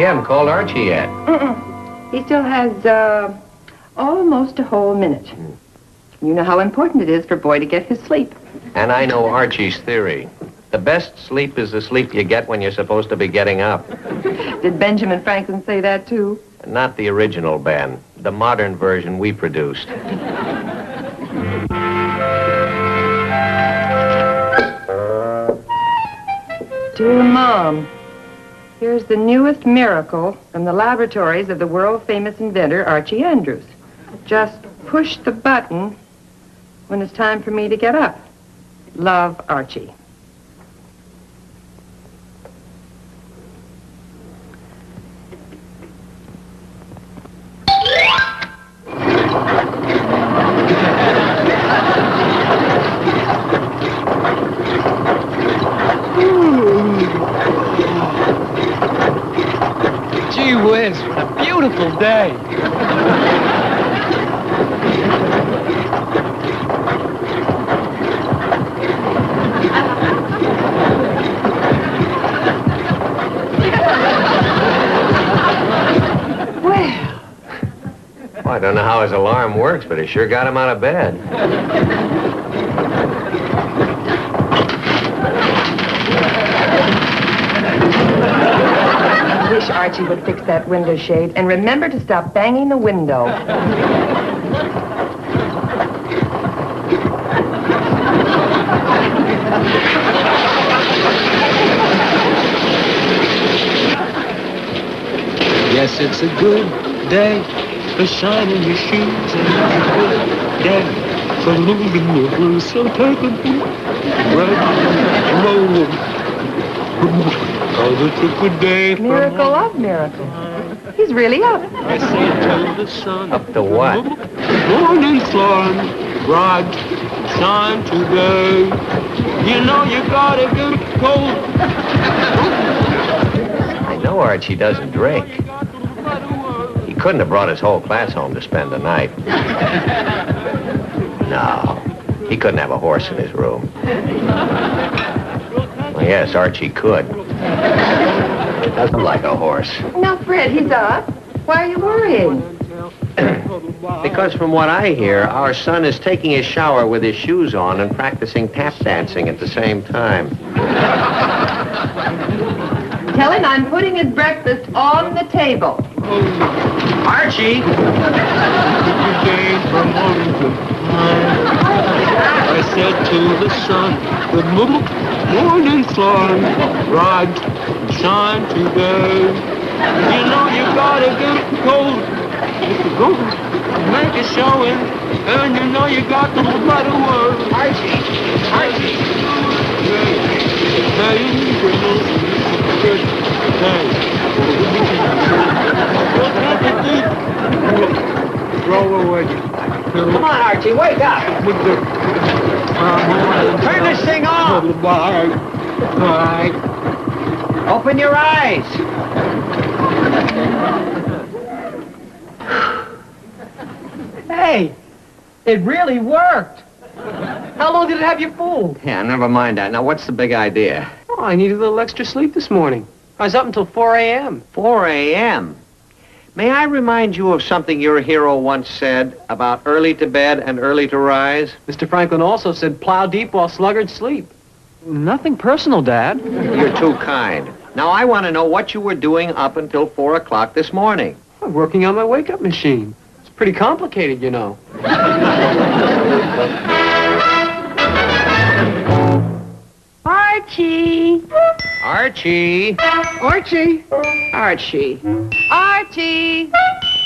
haven't called Archie yet. He still has, almost a whole minute. You know how important it is for a boy to get his sleep. And I know Archie's theory. The best sleep is the sleep you get when you're supposed to be getting up. Did Benjamin Franklin say that, too? Not the original Ben. The modern version we produced. Dear Mom, here's the newest miracle from the laboratories of the world-famous inventor, Archie Andrews. Just push the button when it's time for me to get up. Love, Archie. Gee whiz, what a beautiful day. Well, I don't know how his alarm works, but it sure got him out of bed. I wish Archie would fix that window shade, and remember to stop banging the window. Yes, it's a good day for shining your shoes, and it's a good day for moving your blues. So take a boot, right, roll. Oh, it's a good day. Miracle of miracle. He's really up. I say to the sun. Up to what? Morning sun, bright, shine today. You know you gotta get cold. I know Archie doesn't drink. He couldn't have brought his whole class home to spend the night. No, he couldn't have a horse in his room. Well, yes, Archie could. Doesn't like a horse. Now, Fred, he's up. Why are you worrying? Because from what I hear, our son is taking his shower with his shoes on and practicing tap dancing at the same time. Tell him I'm putting his breakfast on the table. Archie! I said to the sun, good morning sun, bright, shine today. You know you gotta get cold. If you go, make a showing, and you know you got to right away. Archie! Archie! Roll away. Come on, Archie, wake up! Turn this thing off! Open your eyes! Hey, it really worked. How long did it have you fooled? Yeah, never mind that. Now, what's the big idea? Oh, I needed a little extra sleep this morning. I was up until 4 a.m. 4 a.m. May I remind you of something your hero once said about early to bed and early to rise? Mr. Franklin also said plow deep while sluggards sleep. Nothing personal, Dad. You're too kind. Now, I want to know what you were doing up until 4 o'clock this morning. I'm working on my wake-up machine. It's pretty complicated, you know. Archie! Archie! Archie! Archie! Archie!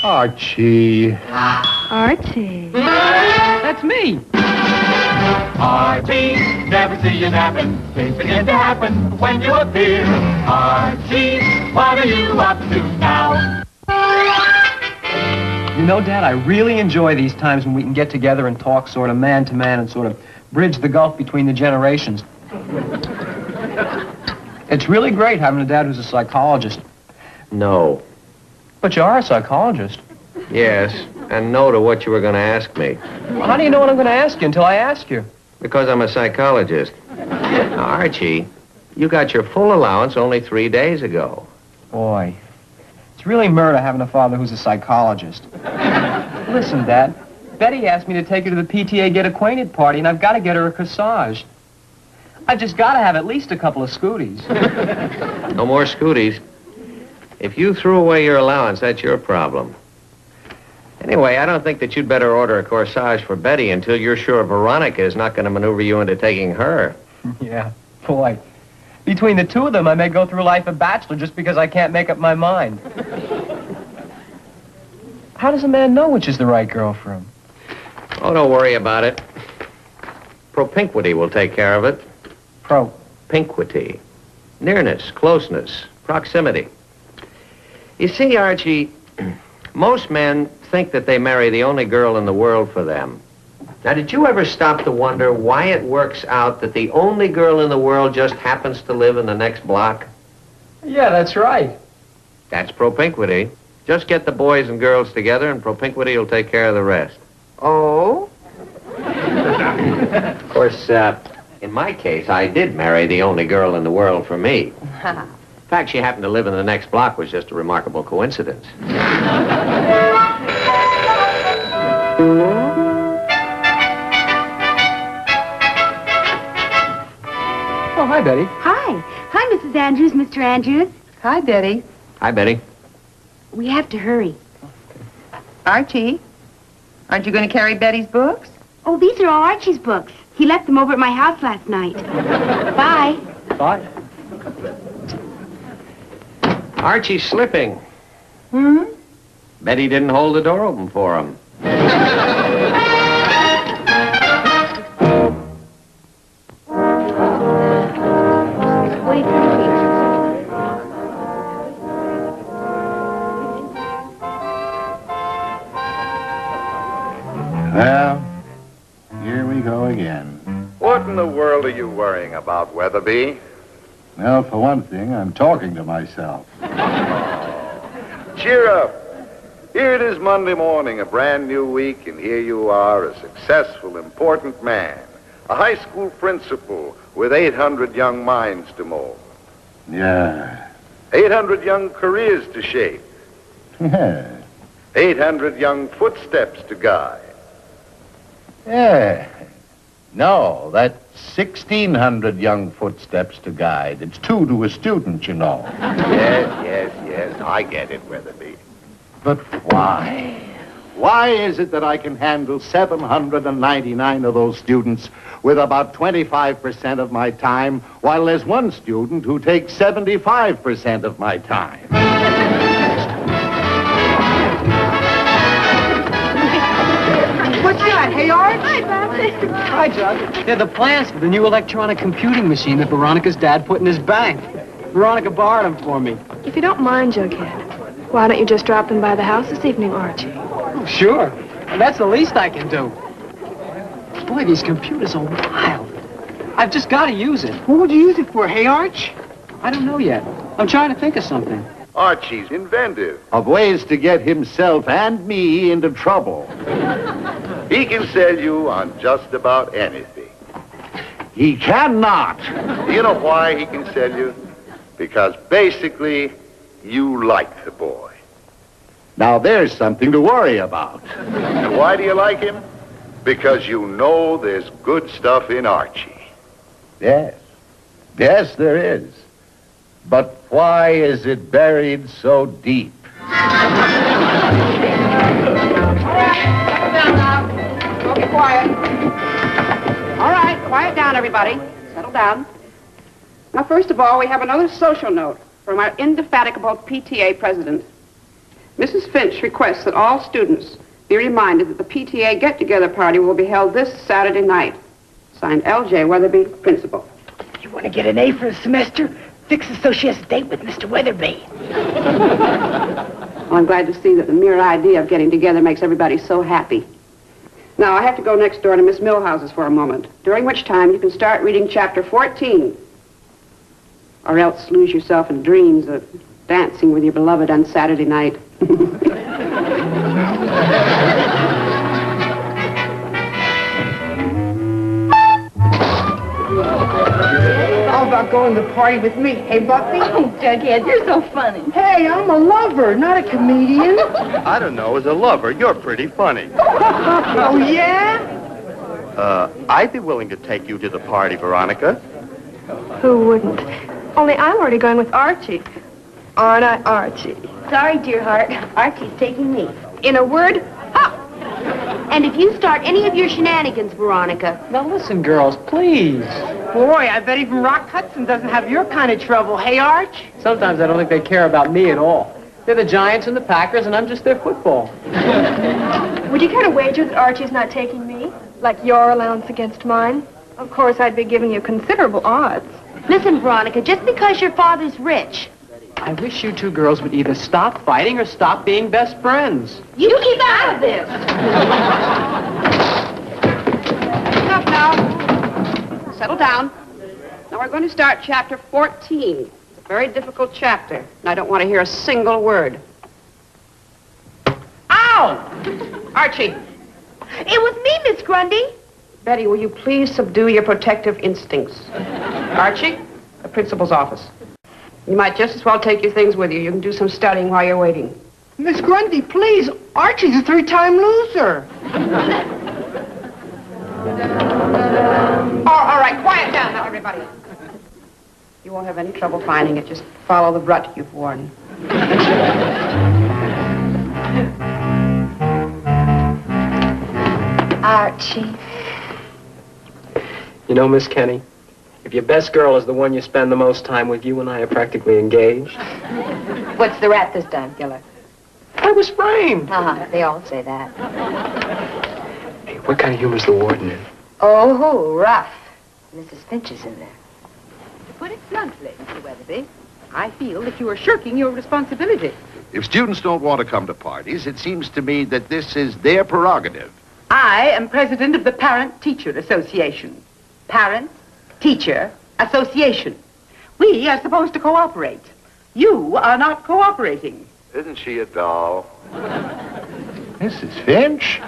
Archie. Archie! That's me! Archie, never see you napping. Things begin to happen when you appear. Archie, what are you up to now? You know, Dad, I really enjoy these times when we can get together and talk sort of man-to-man and sort of bridge the gulf between the generations. It's really great having a dad who's a psychologist. No. But you are a psychologist. Yes, and no to what you were going to ask me. Well, how do you know what I'm going to ask you until I ask you? Because I'm a psychologist. Now, Archie, you got your full allowance only 3 days ago. Boy, It's really murder having a father who's a psychologist. Listen, Dad. Betty asked me to take her to the PTA Get Acquainted party, and I've got to get her a corsage. I've just got to have at least a couple of scooties. No more scooties. If you threw away your allowance, that's your problem. Anyway, I don't think that you'd better order a corsage for Betty until you're sure Veronica is not going to maneuver you into taking her. Yeah, boy. Between the two of them, I may go through life a bachelor just because I can't make up my mind. How does a man know which is the right girl for him? Oh, don't worry about it. Propinquity will take care of it. Propinquity. Nearness, closeness, proximity. You see, Archie, most men think that they marry the only girl in the world for them. Now, did you ever stop to wonder why it works out that the only girl in the world just happens to live in the next block? Yeah, that's right. That's propinquity. Just get the boys and girls together, and propinquity will take care of the rest. Oh? Of course, in my case, I did marry the only girl in the world for me. The fact she happened to live in the next block was just a remarkable coincidence. Oh, hi, Betty. Hi. Hi, Mrs. Andrews, Mr. Andrews. Hi, Betty. Hi, Betty. We have to hurry. Archie, aren't you going to carry Betty's books? Oh, these are all Archie's books. He left them over at my house last night. Bye. Bye. Archie's slipping. Hmm? Betty didn't hold the door open for him. Well, here we go again. What in the world are you worrying about, Weatherby? Well, for one thing, I'm talking to myself. Cheer up. Here it is Monday morning, a brand new week, and here you are, a successful, important man, a high school principal with 800 young minds to mold. Yeah. 800 young careers to shape. Yeah. 800 young footsteps to guide. Yeah. No, that's 1,600 young footsteps to guide. It's 2 to a student, you know. Yes, I get it, Weatherby. But why? Why is it that I can handle 799 of those students with about 25% of my time, while there's one student who takes 75% of my time? What's that? Hey, Arch? Hi, Bob. Hi, Jug. They're the plans for the new electronic computing machine that Veronica's dad put in his bank. Veronica borrowed them for me. If you don't mind, Jughead, why don't you just drop in by the house this evening, Archie? Oh, sure. And that's the least I can do. Boy, these computers are wild. I've just got to use it. What would you use it for, hey, Arch? I don't know yet. I'm trying to think of something. Archie's inventive. Of ways to get himself and me into trouble. He can sell you on just about anything. He cannot. Do you know why he can sell you? Because basically, you like the boy. Now there's something to worry about. And why do you like him? Because you know there's good stuff in Archie. Yes. Yes, there is. But why is it buried so deep? All right, settle down now. Don't be quiet. All right, quiet down, everybody. Settle down. Now, first of all, we have another social note from our indefatigable PTA president. Mrs. Finch requests that all students be reminded that the PTA get-together party will be held this Saturday night. Signed, L.J. Weatherby, principal. You want to get an A for a semester? Fix it so she has a date with Mr. Weatherby. Well, I'm glad to see that the mere idea of getting together makes everybody so happy. Now, I have to go next door to Miss Millhouse's for a moment, during which time you can start reading chapter 14. Or else lose yourself in dreams of dancing with your beloved on Saturday night. How about going to the party with me? Hey, Buffy? Oh, Jughead, you're so funny. Hey, I'm a lover, not a comedian. I don't know. As a lover, you're pretty funny. Oh, yeah? I'd be willing to take you to the party, Veronica. Who wouldn't? Only I'm already going with Archie. Aren't I, Archie? Sorry, dear heart. Archie's taking me. In a word, ha! And if you start any of your shenanigans, Veronica... Now listen, girls, please. Boy, I bet even Rock Hudson doesn't have your kind of trouble. Hey, Arch? Sometimes I don't think they care about me at all. They're the Giants and the Packers, and I'm just their football. Would you care to wager that Archie's not taking me? Like your allowance against mine? Of course, I'd be giving you considerable odds. Listen, Veronica, just because your father's rich... I wish you two girls would either stop fighting or stop being best friends. You keep out of this! Enough now. Settle down. Now we're going to start chapter 14. It's a very difficult chapter, and I don't want to hear a single word. Ow! Archie. It was me, Miss Grundy. Betty, will you please subdue your protective instincts? Archie, the principal's office. You might just as well take your things with you. You can do some studying while you're waiting. Miss Grundy, please. Archie's a 3-time loser. All right, quiet down now, everybody. You won't have any trouble finding it. Just follow the rut you've worn. Archie. You know, Miss Kenny, if your best girl is the one you spend the most time with, you and I are practically engaged. What's the rap this time, Killer? I was framed. They all say that. Hey, what kind of humor's the warden in? Oh, rough. Mrs. Finch is in there. To put it bluntly, Mr. Weatherby, I feel that you are shirking your responsibility. If students don't want to come to parties, it seems to me that this is their prerogative. I am president of the Parent-Teacher Association. Parent-Teacher Association. We are supposed to cooperate. You are not cooperating. Isn't she a doll? Mrs. Finch?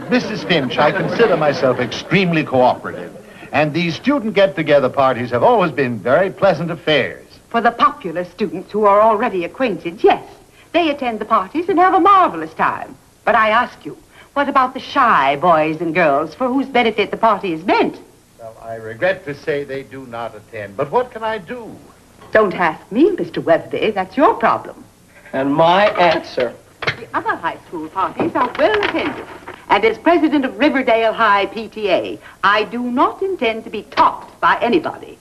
Mrs. Finch, I consider myself extremely cooperative. And these student get-together parties have always been very pleasant affairs. For the popular students who are already acquainted, yes. They attend the parties and have a marvelous time. But I ask you, what about the shy boys and girls for whose benefit the party is meant? Well, I regret to say they do not attend, but what can I do? Don't ask me, Mr. Weatherby. That's your problem. And my answer. The other high school parties are well attended. And as president of Riverdale High PTA, I do not intend to be topped by anybody.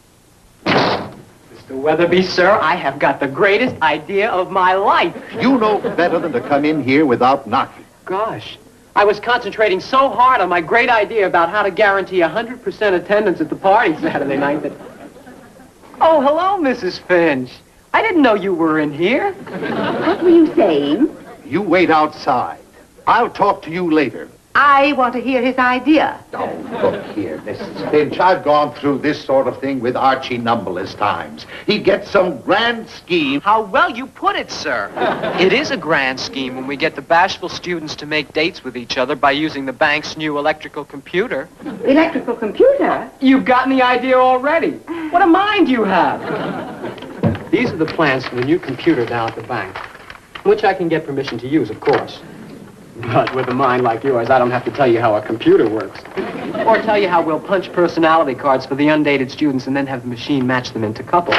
Mr. Weatherby, sir, I have got the greatest idea of my life. You know better than to come in here without knocking. Gosh, I was concentrating so hard on my great idea about how to guarantee 100% attendance at the party Saturday night that... Oh, hello, Mrs. Finch. I didn't know you were in here. What were you saying? You wait outside. I'll talk to you later. I want to hear his idea. Oh, look here, Mrs. Finch. I've gone through this sort of thing with Archie numberless times. He gets some grand scheme. How well you put it, sir. It is a grand scheme when we get the bashful students to make dates with each other by using the bank's new electrical computer. Electrical computer? You've gotten the idea already. What a mind you have. These are the plans for the new computer down at the bank, which I can get permission to use, of course. But with a mind like yours, I don't have to tell you how a computer works. Or tell you how we'll punch personality cards for the undated students and then have the machine match them into couples.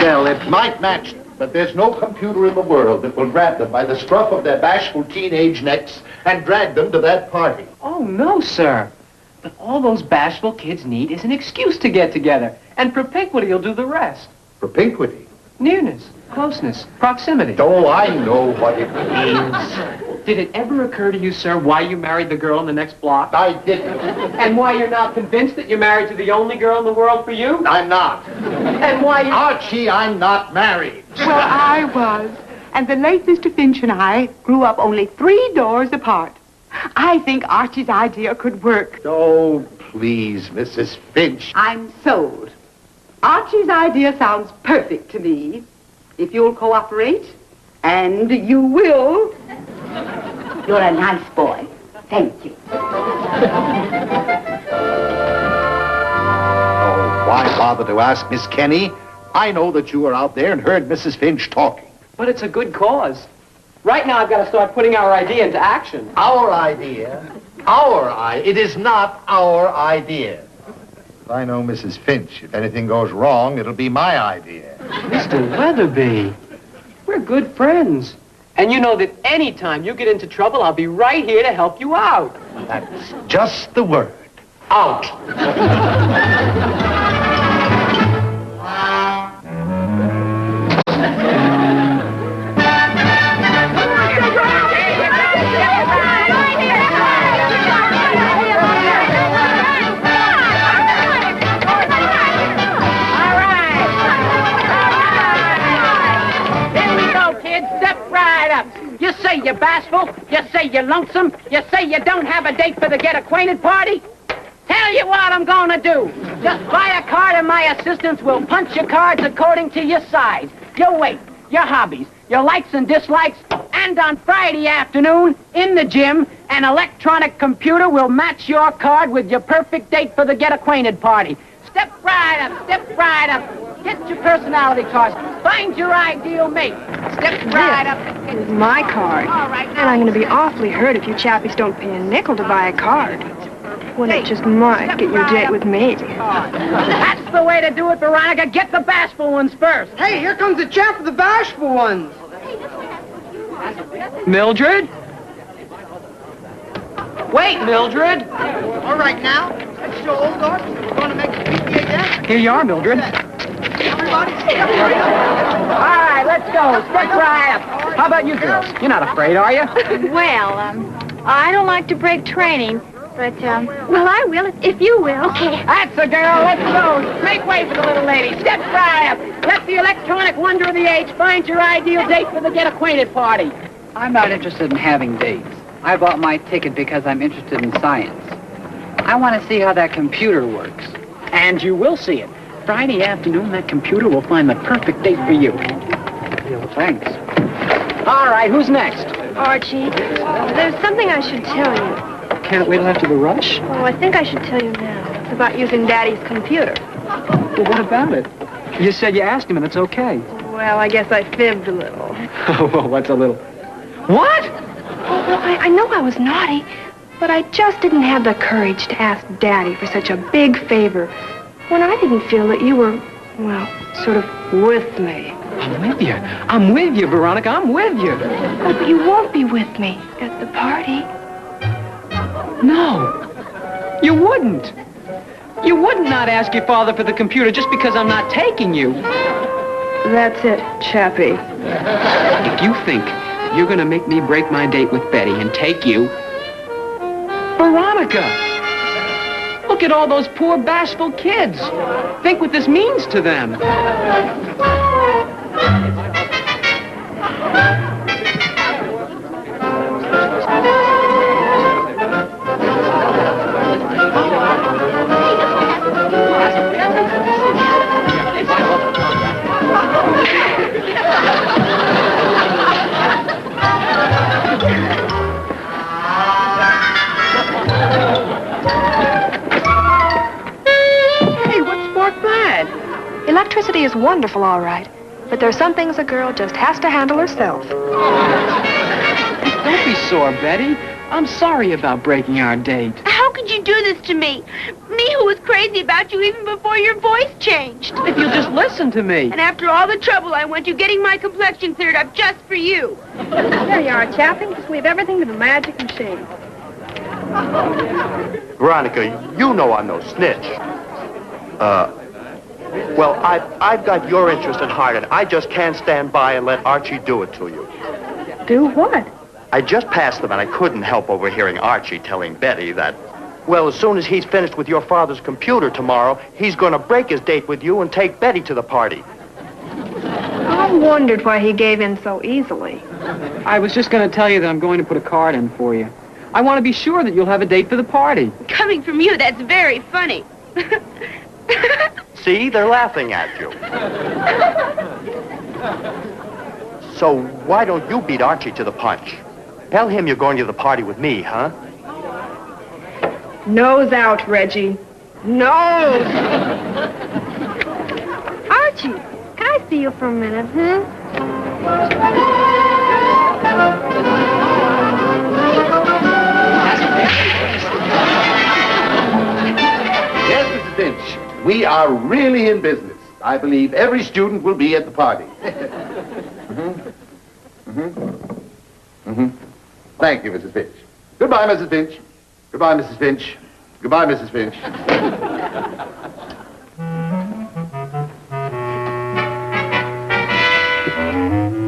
Well, it might match them, but there's no computer in the world that will grab them by the scruff of their bashful teenage necks and drag them to that party. Oh, no, sir. But all those bashful kids need is an excuse to get together. And propinquity will do the rest. Propinquity? Nearness, closeness, proximity. Oh, I know what it means. Did it ever occur to you, sir, why you married the girl in the next block? I didn't. And why you're now convinced that you're married to the only girl in the world for you? I'm not. And why you... Archie, I'm not married. Well, I was. And the late Mr. Finch and I grew up only 3 doors apart. I think Archie's idea could work. Oh, please, Mrs. Finch. I'm sold. Archie's idea sounds perfect to me. If you'll cooperate, and you will, you're a nice boy. Thank you. Why bother to ask Miss Kenny? I know that you were out there and heard Mrs. Finch talking. But it's a good cause. Right now, I've got to start putting our idea into action. Our idea? It is not our idea. If I know Mrs. Finch, if anything goes wrong, it'll be my idea. Mr. Weatherby, we're good friends. And you know that any time you get into trouble, I'll be right here to help you out. That's just the word. Out. You say you're bashful, you say you're lonesome, you say you don't have a date for the get-acquainted party? Tell you what I'm gonna do. Just buy a card and my assistants will punch your cards according to your size, your weight, your hobbies, your likes and dislikes, and on Friday afternoon, in the gym, an electronic computer will match your card with your perfect date for the get-acquainted party. Step right up, step right up. Get your personality cards. Find your ideal mate. Step right up. This is my card. All right, And I'm going to be awfully hurt if you chappies don't pay a nickel to buy a card. When it just might get your date with me. That's the way to do it, Veronica. Get the bashful ones first. Hey, here comes the chap with the bashful ones. Mildred? Wait, Mildred. All right, now. Let's show old Archie. We're going to make a PTA dance. Here you are, Mildred. Everybody, step All right, let's go. Step right up. How about you girls? You're not afraid, are you? Well, I don't like to break training, but, well, I will if you will. Okay. That's the girl. Let's go. Make way for the little lady. Step right up. Let the electronic wonder of the age find your ideal date for the get-acquainted party. I'm not interested in having dates. I bought my ticket because I'm interested in science. I want to see how that computer works. And you will see it. Friday afternoon, that computer will find the perfect date for you. Well, thanks. All right, who's next? Archie, there's something I should tell you. Can't wait till after the rush? Oh, I think I should tell you now. It's about using Daddy's computer. Well, what about it? You said you asked him and it's okay. Well, I guess I fibbed a little. Well, what's a little... What? Oh, well, I know I was naughty, but I just didn't have the courage to ask Daddy for such a big favor when I didn't feel that you were, well, sort of with me. I'm with you, Veronica. I'm with you. Oh, but you won't be with me at the party. No, you wouldn't. You would not ask your father for the computer just because I'm not taking you. That's it, Chappie. If you think you're going to make me break my date with Betty and take you... Veronica! Look at all those poor bashful kids. Think what this means to them. Electricity is wonderful, all right, but there's some things a girl just has to handle herself. Don't be sore, Betty. I'm sorry about breaking our date. How could you do this to me? Me who was crazy about you even before your voice changed. If you'll just listen to me. And after all the trouble I went to getting my complexion cleared up just for you. There you are, Chappie. Just leave everything to the magic machine. Veronica, you know I'm no snitch. Well, I've got your interest at heart, and I just can't stand by and let Archie do it to you. Do what? I just passed them, and I couldn't help overhearing Archie telling Betty that, well, as soon as he's finished with your father's computer tomorrow, he's going to break his date with you and take Betty to the party. I wondered why he gave in so easily. I was just going to tell you that I'm going to put a card in for you. I want to be sure that you'll have a date for the party. Coming from you, that's very funny. See, they're laughing at you. So why don't you beat Archie to the punch? Tell him you're going to the party with me, huh? Nose out, Reggie. No! Archie, can I see you for a minute, Yes, Mrs. Finch, we are really in business. I believe every student will be at the party. Thank you, Mrs. Finch. Goodbye, Mrs. Finch. Goodbye, Mrs. Finch. Goodbye, Mrs. Finch.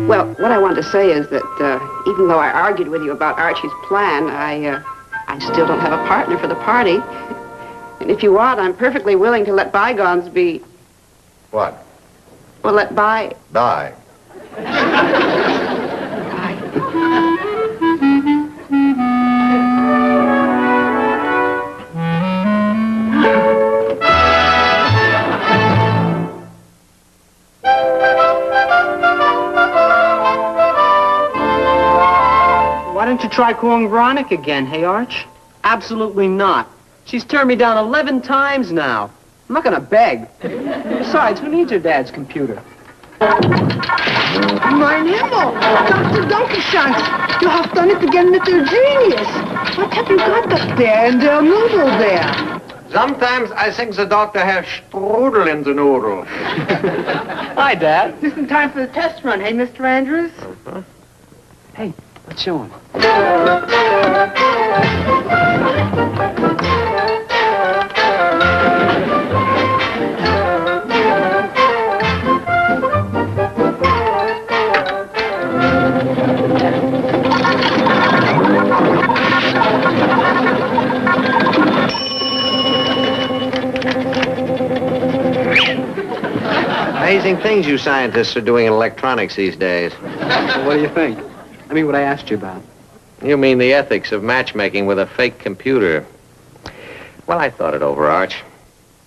Well, what I wanted to say is that even though I argued with you about Archie's plan, I still don't have a partner for the party. And if you want, I'm perfectly willing to let bygones be... What? Well, let by... Die. Why don't you try calling Veronica again, hey, Arch? Absolutely not. She's turned me down 11 times now. I'm not gonna beg. Besides, who needs her dad's computer? Mein Himmel! Dr. Donkeyschanks, you have done it again with your genius. What have you got up there in the noodle there? Sometimes I think the doctor has strudel in the noodle. Hi, Dad. Just in time for the test run, hey, Mr. Andrews? Hey, let's show him. Amazing things you scientists are doing in electronics these days. Well, what do you think? I mean, what I asked you about. You mean the ethics of matchmaking with a fake computer. Well, I thought it over, Arch.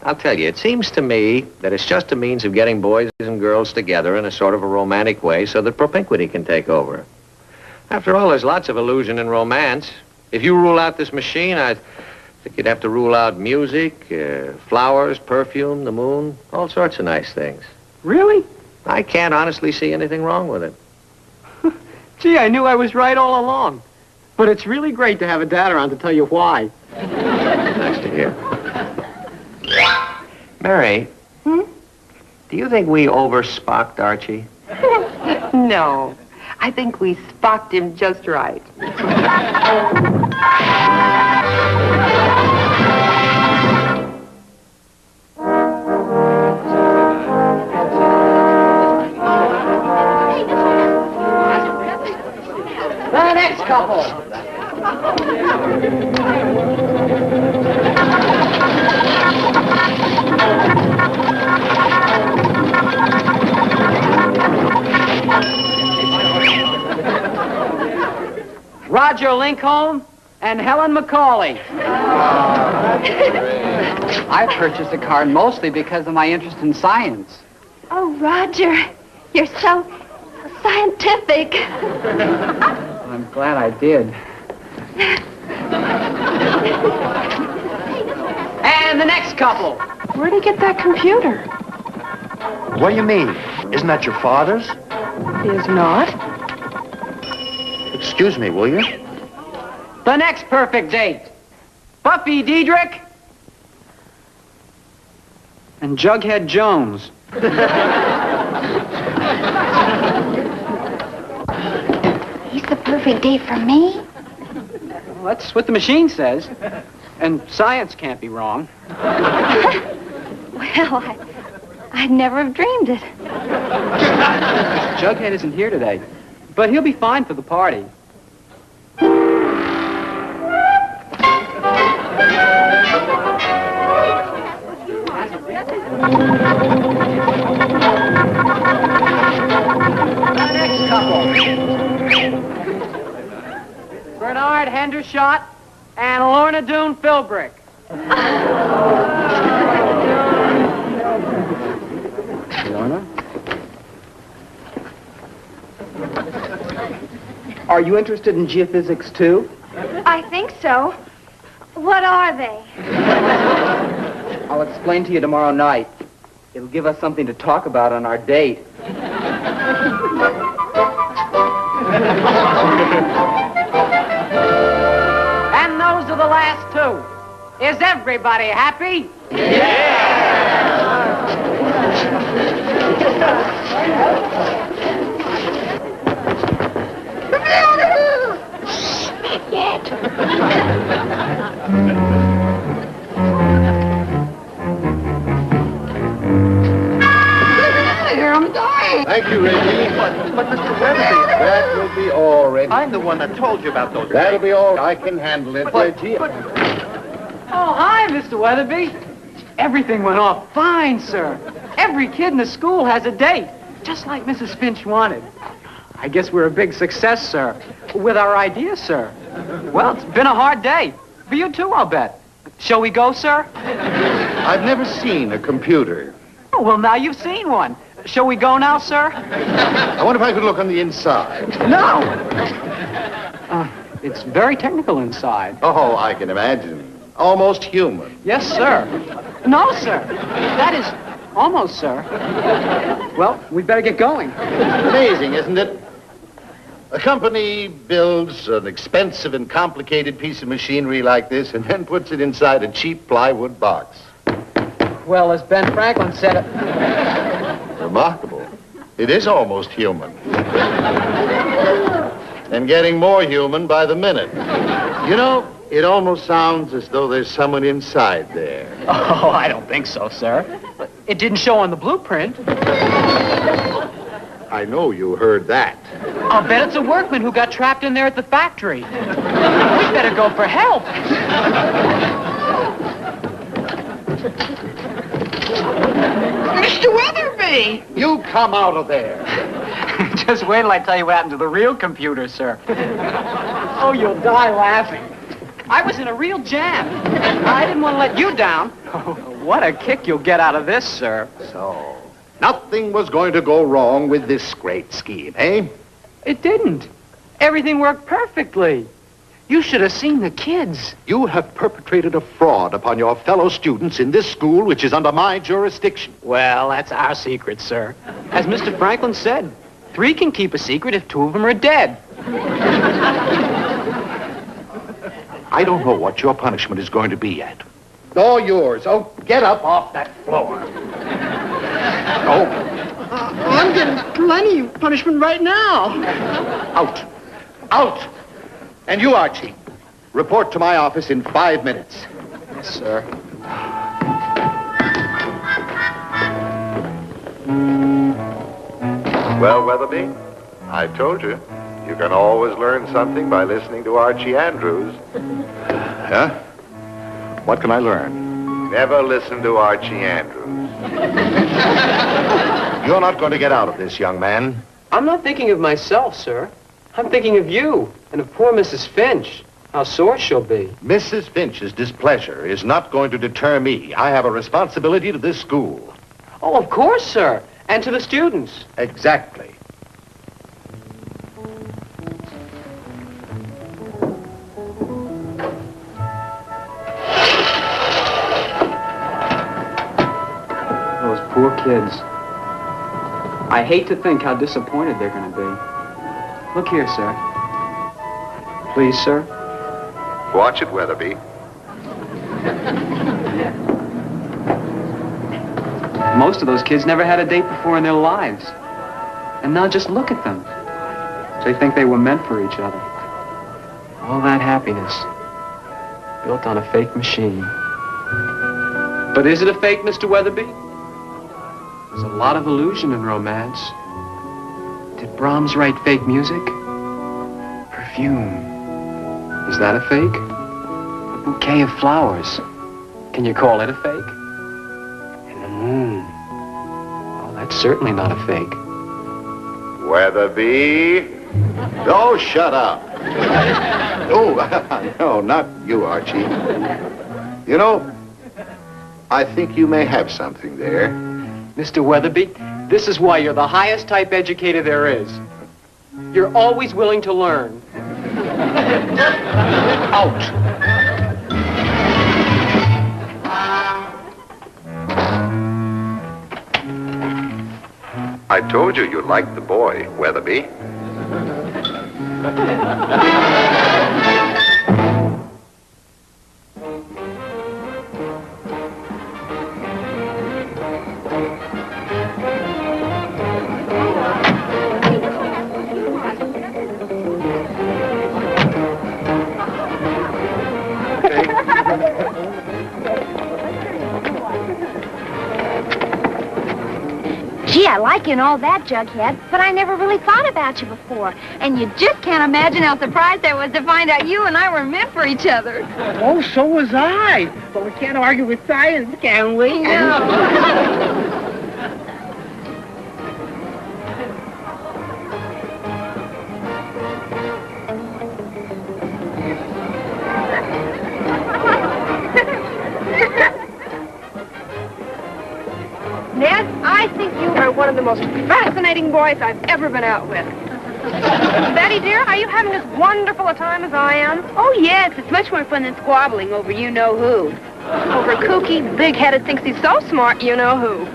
I'll tell you, it seems to me that it's just a means of getting boys and girls together in a sort of a romantic way so that propinquity can take over. After all, there's lots of illusion in romance. If you rule out this machine, I think you'd have to rule out music, flowers, perfume, the moon, all sorts of nice things. Really? I can't honestly see anything wrong with it. Gee, I knew I was right all along. But it's really great to have a dad around to tell you why. Nice to hear. Mary. Do you think we over-spocked Archie? No. I think we spocked him just right. The next couple. Roger Lincoln and Helen Macaulay. I purchased a car mostly because of my interest in science. Oh, Roger, you're so scientific. I'm glad I did. And the next couple. Where'd he get that computer? What do you mean? Isn't that your father's? Is not. Excuse me, will you? The next perfect date. Buffy Diedrich and Jughead Jones. He's the perfect date for me. Well, that's what the machine says. And science can't be wrong. Well, I'd never have dreamed it. Jughead isn't here today, but he'll be fine for the party. Next couple. Bernard Hendershot and Lorna Doone Philbrick. Lorna? Are you interested in geophysics, too? I think so. What are they? explain to you tomorrow night. It'll give us something to talk about on our date. And those are the last two. Is everybody happy? I'm dying. Thank you, Reggie. But Mr. Weatherby, That will be all, Reggie. I'm the one that told you about those. That'll be all. I can handle it, Reggie. Oh, hi, Mr. Weatherby. Everything went off fine, sir. Every kid in the school has a date, just like Mrs. Finch wanted. I guess we're a big success, sir, with our idea, sir. Well, it's been a hard day. For you too, I'll bet. Shall we go, sir? I've never seen a computer. Oh, well, now you've seen one. Shall we go now, sir? I wonder if I could look on the inside. No! It's very technical inside. Oh, I can imagine. Almost human. Yes, sir. No, sir. That is almost, sir. Well, we'd better get going. Amazing, isn't it? A company builds an expensive and complicated piece of machinery like this and then puts it inside a cheap plywood box. Well, as Ben Franklin said it... Remarkable. It is almost human. And getting more human by the minute. You know, it almost sounds as though there's someone inside there. Oh, I don't think so, sir. It didn't show on the blueprint. I know you heard that. I'll bet it's a workman who got trapped in there at the factory. We'd better go for help. Mr. Weatherby! You come out of there. Just wait till I tell you what happened to the real computer, sir. Oh, you'll die laughing. I was in a real jam. I didn't want to let you down. Oh, what a kick you'll get out of this, sir. So, nothing was going to go wrong with this great scheme, eh? It didn't. Everything worked perfectly. You should have seen the kids. You have perpetrated a fraud upon your fellow students in this school, which is under my jurisdiction. Well, that's our secret, sir. As Mr. Franklin said, 3 can keep a secret if 2 of them are dead. I don't know what your punishment is going to be yet. All yours. Oh, get up off that floor. Oh. I'm getting plenty of punishment right now. Out. Out. And you, Archie, report to my office in 5 minutes. Yes, sir. Well, Weatherby, I told you. You can always learn something by listening to Archie Andrews. Huh? What can I learn? Never listen to Archie Andrews. You're not going to get out of this, young man. I'm not thinking of myself, sir. I'm thinking of you and of poor Mrs. Finch. How sore she'll be. Mrs. Finch's displeasure is not going to deter me. I have a responsibility to this school. Oh, of course, sir. And to the students. Exactly. Those poor kids. I hate to think how disappointed they're going to be. Look here, sir. Please, sir. Watch it, Weatherby. Most of those kids never had a date before in their lives. And now just look at them. They think they were meant for each other. All that happiness built on a fake machine. But is it a fake, Mr. Weatherby? There's a lot of illusion in romance. Did Brahms write fake music? Perfume. Is that a fake? A bouquet of flowers. Can you call it a fake? And the moon. Oh, that's certainly not a fake. Weatherby. Oh, shut up. Oh, no, not you, Archie. You know, I think you may have something there. Mr. Weatherby, this is why you're the highest type educator there is. You're always willing to learn. Out. I told you you liked the boy, Weatherby. Gee, I like you and all that, Jughead, but I never really thought about you before. And you just can't imagine how surprised I was to find out you and I were meant for each other. Oh, so was I. But we can't argue with science, can we? No. Ned, I think you are one of the most fascinating boys I've ever been out with. Betty, dear, are you having as wonderful a time as I am? Oh, yes, it's much more fun than squabbling over you-know-who. Over kooky, big-headed, thinks he's so smart, you-know-who.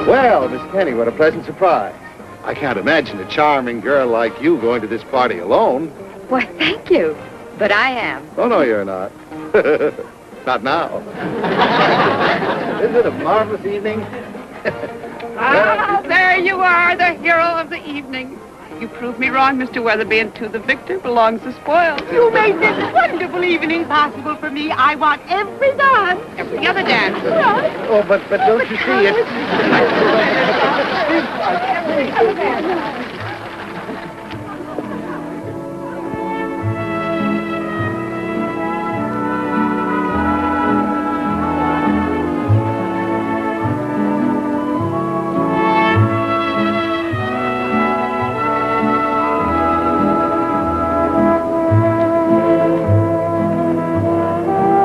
Well, Miss Kenny, what a pleasant surprise. I can't imagine a charming girl like you going to this party alone. Why, thank you. But I am. Oh, no, you're not. Not now. Isn't it a marvelous evening? Ah, there you are, the hero of the evening. You proved me wrong, Mr. Weatherby, and to the victor belongs the spoils. You made this wonderful evening possible for me. I want every dance. Every other dance. Oh, but don't you see it?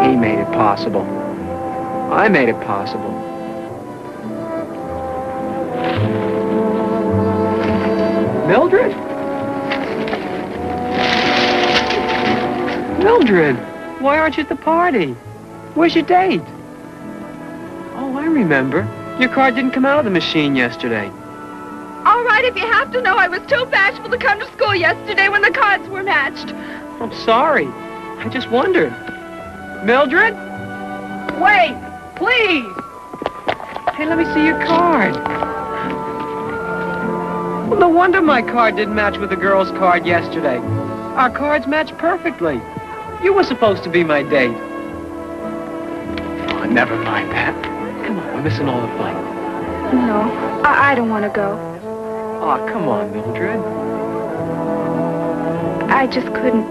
He made it possible. I made it possible. Mildred? Mildred, why aren't you at the party? Where's your date? Oh, I remember. Your card didn't come out of the machine yesterday. All right, if you have to know, I was too bashful to come to school yesterday when the cards were matched. I'm sorry. I just wondered. Mildred? Wait, please. Hey, let me see your card. Well, no wonder my card didn't match with the girl's card yesterday. Our cards match perfectly. You were supposed to be my date. Oh, never mind that. Come on, we're missing all the fun. No, I don't want to go. Oh, come on, Mildred. I just couldn't.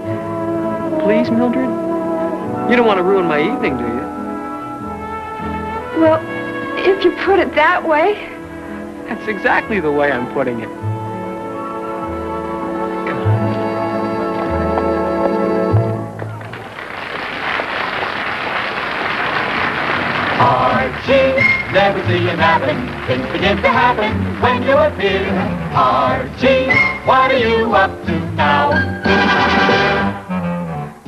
Please, Mildred? You don't want to ruin my evening, do you? Well, if you put it that way. That's exactly the way I'm putting it. Archie, never see you napping. Things begin to happen when you appear. Archie, what are you up to now?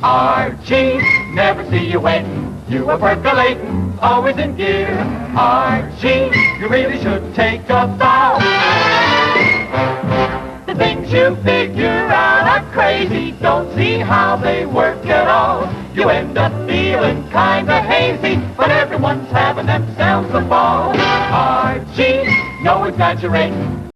Archie, never see you waiting. You are percolating, always in gear. Archie, you really should take a bow. The things you figure out are crazy. Don't see how they work at all. You end up feeling kinda hazy, but everyone's having themselves a ball. Archie, no exaggerating.